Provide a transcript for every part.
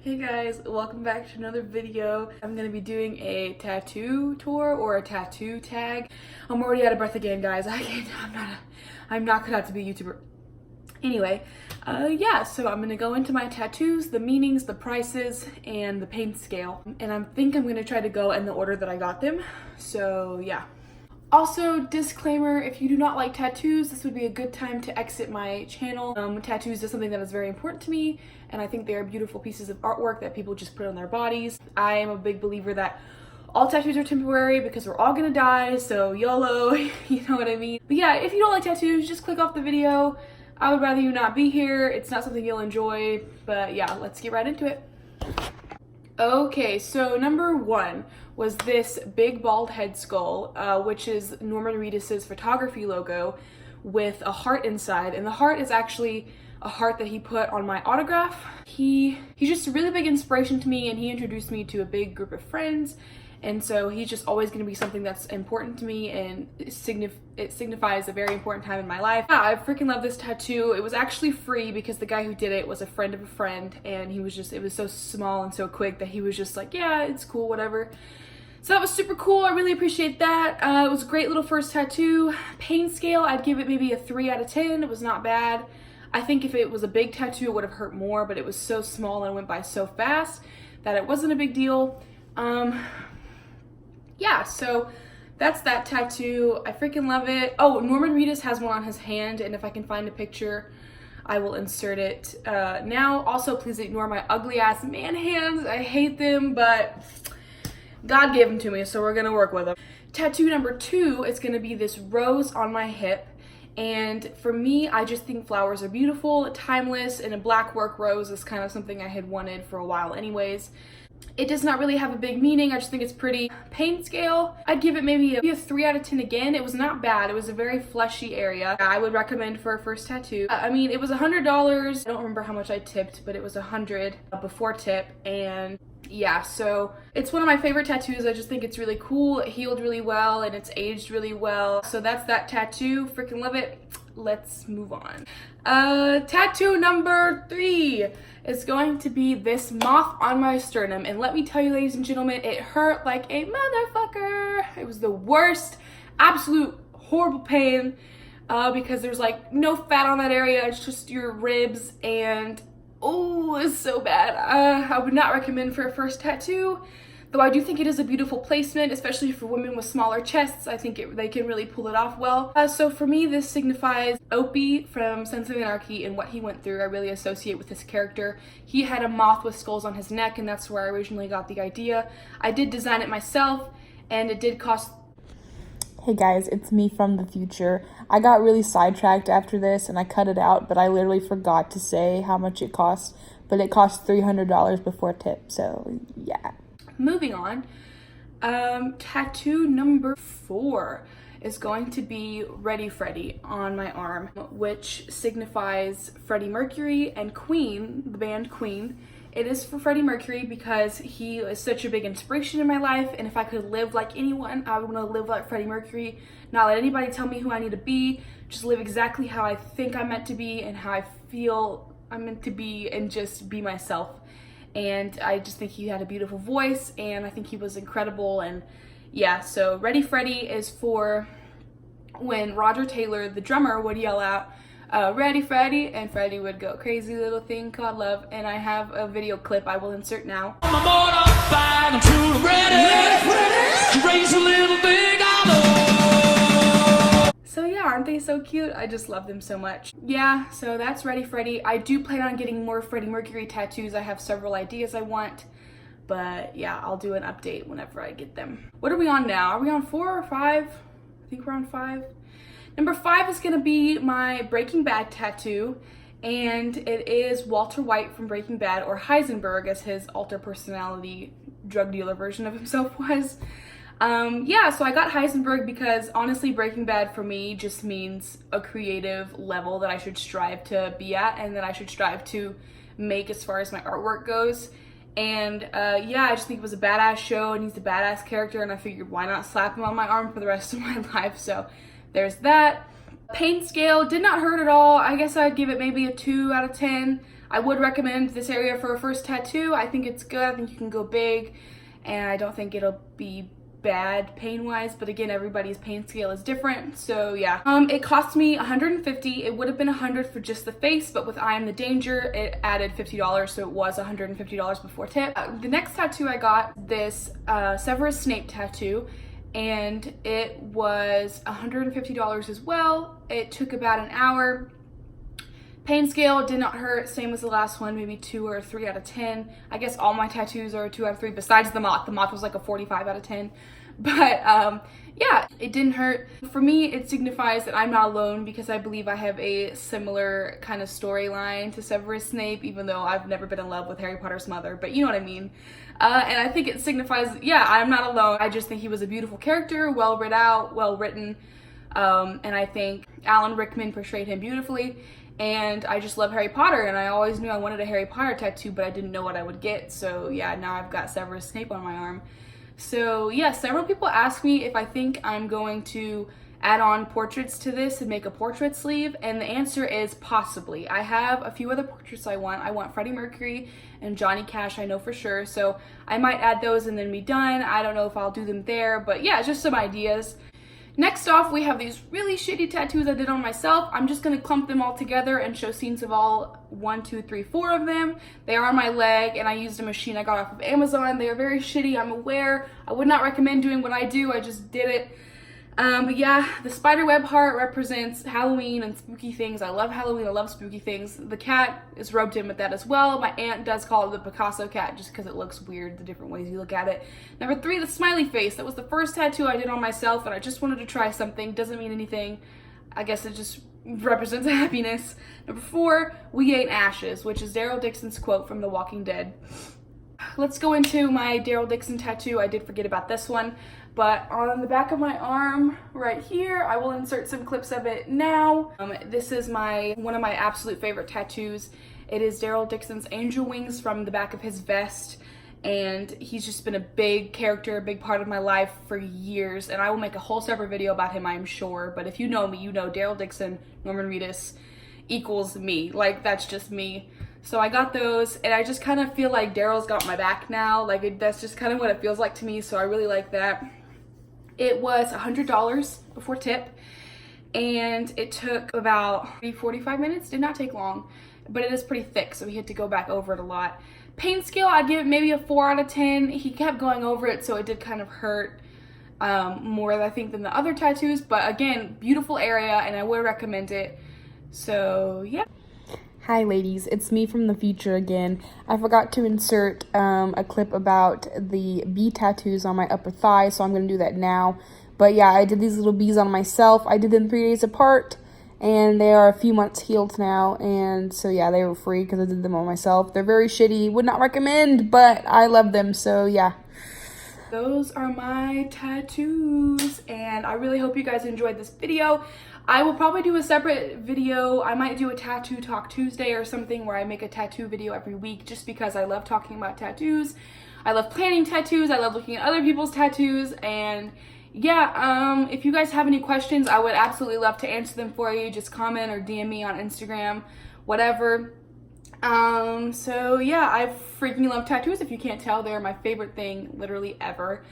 Hey guys, welcome back to another video. I'm gonna be doing a tattoo tour or a tattoo tag. I'm already out of breath again, guys. I'm not cut out to be a YouTuber. Anyway, yeah, so I'm gonna go into my tattoos, the meanings, the prices, and the pain scale. And I think I'm gonna try to go in the order that I got them. So yeah. Also, disclaimer, if you do not like tattoos, this would be a good time to exit my channel. Tattoos is something that is very important to me, and I think they are beautiful pieces of artwork that people just put on their bodies. I am a big believer that all tattoos are temporary because we're all gonna die, so YOLO, you know what I mean? But yeah, if you don't like tattoos, just click off the video. I would rather you not be here. It's not something you'll enjoy, but yeah, let's get right into it. Okay, so number one was this big bald head skull, which is Norman Reedus's photography logo with a heart inside, and the heart is actually a heart that he put on my autograph. He's just a really big inspiration to me, and he introduced me to a big group of friends, and so he's just always going to be something that's important to me, and it signifies a very important time in my life. Yeah, I freaking love this tattoo. It was actually free because the guy who did it was a friend of a friend, and it was so small and so quick that he was just like, yeah, it's cool, whatever. So that was super cool. I really appreciate that. It was a great little first tattoo. Pain scale, I'd give it maybe a 3 out of 10. It was not bad. I think if it was a big tattoo, it would have hurt more, but it was so small and went by so fast that it wasn't a big deal. Yeah, so that's that tattoo. I freaking love it. Oh, Norman Reedus has one on his hand, and if I can find a picture, I will insert it now. Also, please ignore my ugly ass man hands. I hate them, but God gave them to me, so we're gonna work with them. Tattoo number 2 is gonna be this rose on my hip. And for me, I just think flowers are beautiful, timeless, and a black work rose is kind of something I had wanted for a while anyways. It does not really have a big meaning, I just think it's pretty. Pain scale, I'd give it maybe a 3 out of 10 again. It was not bad, it was a very fleshy area. I would recommend for a first tattoo. I mean, it was $100. I don't remember how much I tipped, but it was $100 before tip, and yeah, so it's one of my favorite tattoos. I just think it's really cool. It healed really well, and it's aged really well. So that's that tattoo. Freaking love it. Let's move on. Tattoo number 3 is going to be this moth on my sternum. And let me tell you, ladies and gentlemen, it hurt like a motherfucker. It was the worst, absolute horrible pain because there's like no fat on that area. It's just your ribs, and oh, it's so bad. I would not recommend for a first tattoo, though I do think it is a beautiful placement, especially for women with smaller chests. I think they can really pull it off well. So for me, this signifies Opie from Sons of Anarchy and what he went through. I really associate with his character. He had a moth with skulls on his neck, and that's where I originally got the idea. I did design it myself, and it did cost... Hey guys, it's me from the future. I got really sidetracked after this and I cut it out, but I literally forgot to say how much it cost. But it cost $300 before tip, so yeah. Moving on, tattoo number 4 is going to be Ready Freddie on my arm, which signifies Freddie Mercury and Queen, the band Queen. It is for Freddie Mercury because he is such a big inspiration in my life, and if I could live like anyone, I would want to live like Freddie Mercury, not let anybody tell me who I need to be, just live exactly how I think I'm meant to be and how I feel I'm meant to be, and just be myself. And I just think he had a beautiful voice, and I think he was incredible. And yeah, so Ready Freddie is for when Roger Taylor, the drummer, would yell out, Ready Freddie, and Freddie would go, crazy little thing called love. And I have a video clip I will insert now. I'm truly ready, crazy little thing I love. So yeah, aren't they so cute? I just love them so much. Yeah, so that's Ready Freddie. I do plan on getting more Freddie Mercury tattoos. I have several ideas I want, but yeah, I'll do an update whenever I get them. What are we on now? Are we on 4 or 5? I think we're on 5. Number 5 is gonna be my Breaking Bad tattoo, and it is Walter White from Breaking Bad, or Heisenberg as his alter personality drug dealer version of himself was. Yeah, so I got Heisenberg because honestly, Breaking Bad for me just means a creative level that I should strive to be at, and that I should strive to make as far as my artwork goes. And yeah, I just think it was a badass show, and he's a badass character, and I figured why not slap him on my arm for the rest of my life. So there's that. Pain scale did not hurt at all. I guess I'd give it maybe a 2 out of 10. I would recommend this area for a first tattoo. I think it's good. I think you can go big, and I don't think it'll be bad pain-wise, but again, everybody's pain scale is different, so yeah. It cost me $150. It would have been $100 for just the face, but with I Am the Danger, it added $50, so it was $150 before tip. The next tattoo I got, this Severus Snape tattoo, and it was $150 as well. It took about an hour. Pain scale did not hurt, same as the last one, maybe 2 or 3 out of 10. I guess all my tattoos are 2 out of 3 besides the moth. The moth was like a 45 out of 10. But yeah, it didn't hurt. For me, it signifies that I'm not alone because I believe I have a similar kind of storyline to Severus Snape, even though I've never been in love with Harry Potter's mother, but you know what I mean. And I think it signifies, yeah, I'm not alone. I just think he was a beautiful character, well written out, well written. And I think Alan Rickman portrayed him beautifully. And I just love Harry Potter, and I always knew I wanted a Harry Potter tattoo, but I didn't know what I would get. So yeah, now I've got Severus Snape on my arm. So yeah, several people ask me if I think I'm going to add on portraits to this and make a portrait sleeve, and the answer is possibly. I have a few other portraits I want. I want Freddie Mercury and Johnny Cash, I know for sure. So I might add those and then be done. I don't know if I'll do them there, but yeah, just some ideas. Next off, we have these really shitty tattoos I did on myself. I'm just gonna clump them all together and show scenes of all 1, 2, 3, 4 of them. They are on my leg, and I used a machine I got off of Amazon. They are very shitty, I'm aware. I would not recommend doing what I do, I just did it. But yeah, the spiderweb heart represents Halloween and spooky things. I love Halloween, I love spooky things. The cat is roped in with that as well. My aunt does call it the Picasso cat just because it looks weird, the different ways you look at it. Number 3, the smiley face. That was the first tattoo I did on myself, and I just wanted to try something. Doesn't mean anything. I guess it just represents happiness. Number 4, we ate ashes, which is Daryl Dixon's quote from The Walking Dead. Let's go into my Daryl Dixon tattoo. I did forget about this one. But on the back of my arm right here, I will insert some clips of it now. This is one of my absolute favorite tattoos. It is Daryl Dixon's angel wings from the back of his vest. And he's just been a big character, a big part of my life for years. And I will make a whole separate video about him, I'm sure. But if you know me, you know Daryl Dixon, Norman Reedus equals me. Like, that's just me. So I got those, and I just kind of feel like Daryl's got my back now. Like, that's just kind of what it feels like to me, so I really like that. It was $100 before tip, and it took about 45 minutes. Did not take long, but it is pretty thick, so we had to go back over it a lot. Pain scale, I'd give it maybe a 4 out of 10. He kept going over it, so it did kind of hurt more, I think, than the other tattoos. But again, beautiful area, and I would recommend it. So yeah. Hi ladies, it's me from the future again. I forgot to insert a clip about the bee tattoos on my upper thigh, so I'm going to do that now. But yeah, I did these little bees on myself. I did them 3 days apart, and they are a few months healed now. And so yeah, they were free because I did them on myself. They're very shitty, would not recommend, but I love them, so yeah. Those are my tattoos, and I really hope you guys enjoyed this video. I will probably do a separate video. I might do a Tattoo Talk Tuesday or something where I make a tattoo video every week just because I love talking about tattoos. I love planning tattoos. I love looking at other people's tattoos. And yeah, if you guys have any questions, I would absolutely love to answer them for you. Just comment or DM me on Instagram, whatever. So yeah, I freaking love tattoos. If you can't tell, they're my favorite thing literally ever.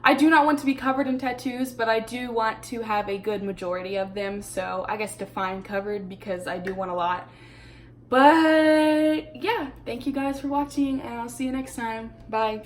I do not want to be covered in tattoos, but I do want to have a good majority of them. So I guess define covered because I do want a lot. But yeah, thank you guys for watching, and I'll see you next time. Bye.